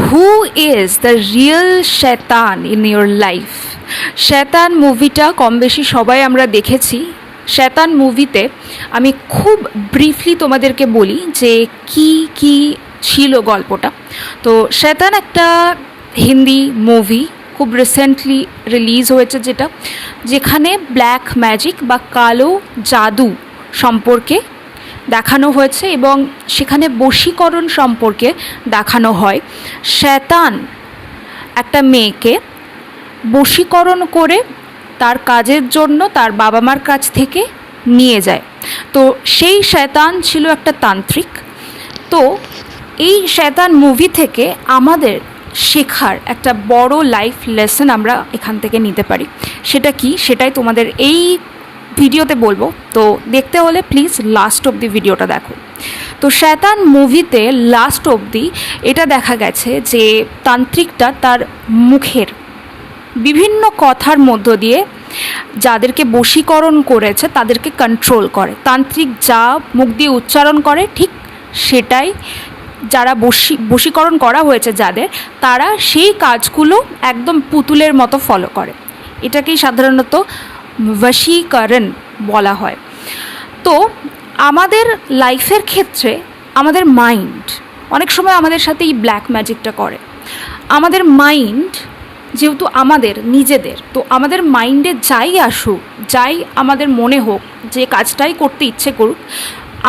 Who is the real শয়তান in your life? শয়তান মুভিটা কম বেশি সবাই আমরা দেখেছি। শয়তান মুভিতে আমি খুব ব্রিফলি তোমাদেরকে বলি যে কি কি ছিল গল্পটা। তো শয়তান একটা হিন্দি মুভি, খুব রিসেন্টলি রিলিজ হয়েছে, যেখানে ব্ল্যাক ম্যাজিক বা কালো জাদু সম্পর্কে দেখানো হয়েছে এবং সেখানে বশীকরণ সম্পর্কে দেখানো হয়। শয়তান একটা মেয়েকে বশীকরণ করে তার কাজের জন্য তার বাবা মার কাছ থেকে নিয়ে যায়। তো সেই শয়তান ছিল একটা তান্ত্রিক। তো এই শয়তান মুভি থেকে আমাদের শেখার একটা বড় লাইফ লেসন আমরা এখান থেকে নিতে পারি। সেটা কি, সেটাই তোমাদের এই ভিডিওতে বলবো। তো দেখতে হলে প্লিজ লাস্ট অবধি ভিডিওটা দেখো। তো শয়তান মুভিতে লাস্ট অবধি এটা দেখা গেছে যে তান্ত্রিকটা তার মুখের বিভিন্ন কথার মধ্য দিয়ে যাদেরকে বশীকরণ করেছে তাদেরকে কন্ট্রোল করে। তান্ত্রিক যা মুখ দিয়ে উচ্চারণ করে ঠিক সেটাই যারা বশীকরণ করা হয়েছে যাদের, তারা সেই কাজগুলো একদম পুতুলের মতো ফলো করে। এটাকেই সাধারণত বশীকরণ বলা হয়। তো আমাদের লাইফের ক্ষেত্রে আমাদের মাইন্ড অনেক সময় আমাদের সাথে এই ব্ল্যাক ম্যাজিকটা করে। আমাদের মাইন্ড যেহেতু আমাদের নিজেদের, তো আমাদের মাইন্ডে যাই আসুক, যাই আমাদের মনে হোক, যে কাজটাই করতে ইচ্ছে করুক,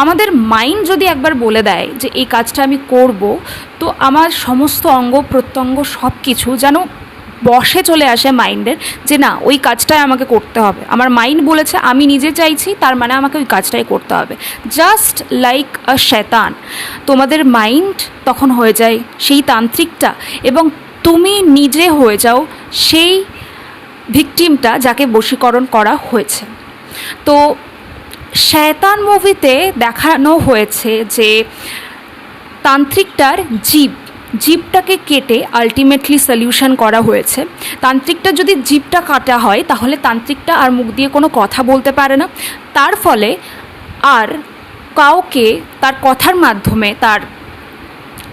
আমাদের মাইন্ড যদি একবার বলে দেয় যে এই কাজটা আমি করব, তো আমার সমস্ত অঙ্গ প্রত্যঙ্গ সব কিছু যেন বশে চলে আসে মাইন্ডের, যে না ওই কাজটাই আমাকে করতে হবে। আমার মাইন্ড বলেছে, আমি নিজে চাইছি, তার মানে আমাকে ওই কাজটাই করতে হবে। জাস্ট লাইক আ শয়তান, তোমাদের মাইন্ড তখন হয়ে যায় সেই তান্ত্রিকটা এবং তুমি নিজে হয়ে যাও সেই ভিকটিমটা যাকে বশীকরণ করা হয়েছে। তো শয়তান মুভিতে দেখানো হয়েছে যে তান্ত্রিকটার জিভটাকে কেটে আলটিমেটলি সলিউশন করা হয়েছে। তান্ত্রিকটা যদি জিভটা কাটা হয় তাহলে তান্ত্রিকটা আর মুখ দিয়ে কোনো কথা বলতে পারে না। তার ফলে আর কাউকে তার কথার মাধ্যমে তার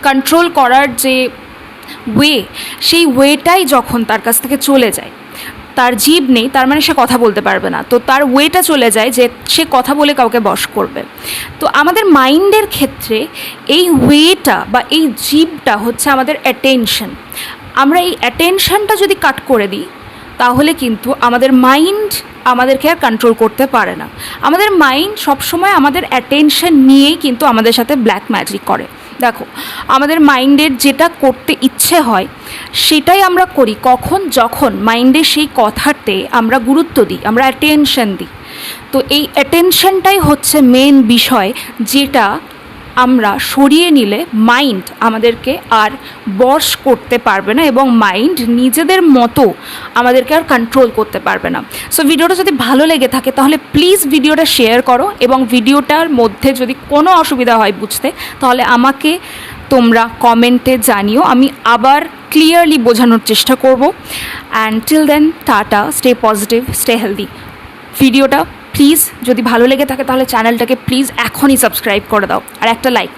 কন্ট্রোল করার যে সেই ওয়েটাই যখন তার কাছ থেকে চলে যায়, তার জিভ নেই, তার মানে সে কথা বলতে পারবে না। তো তার ওয়েটা চলে যায় যে সে কথা বলে কাউকে বশ করবে। তো আমাদের মাইন্ডের ক্ষেত্রে এই ওয়েটা বা এই জিভটা হচ্ছে আমাদের অ্যাটেনশন। আমরা এই অ্যাটেনশনটা যদি কাট করে দিই তাহলে কিন্তু আমাদের মাইন্ড আমাদেরকে আর কন্ট্রোল করতে পারে না। আমাদের মাইন্ড সবসময় আমাদের অ্যাটেনশন নিয়েই কিন্তু আমাদের সাথে ব্ল্যাক ম্যাজিক করে। দেখো, আমাদের মাইন্ডের যেটা করতে ইচ্ছে হয় সেটাই আমরা করি যখন মাইন্ডের সেই কথাতে আমরা গুরুত্ব দিই, আমরা অ্যাটেনশন দিই। তো এই অ্যাটেনশনটাই হচ্ছে মেন বিষয়, যেটা আমরা সরিয়ে নিলে মাইন্ড আমাদেরকে আর বশ করতে পারবে না এবং মাইন্ড নিজেদের মতো আমাদেরকে আর কন্ট্রোল করতে পারবে না। সো ভিডিওটা যদি ভালো লেগে থাকে তাহলে প্লিজ ভিডিওটা শেয়ার করো এবং ভিডিওটার মধ্যে যদি কোনো অসুবিধা হয় বুঝতে, তাহলে আমাকে তোমরা কমেন্টে জানিও, আমি আবার ক্লিয়ারলি বোঝানোর চেষ্টা করব। And till then, tata, stay positive, stay healthy. ভিডিওটা প্লিজ যদি ভালো লেগে থাকে তাহলে চ্যানেলটাকে প্লিজ এখনই সাবস্ক্রাইব করে দাও আর একটা লাইক।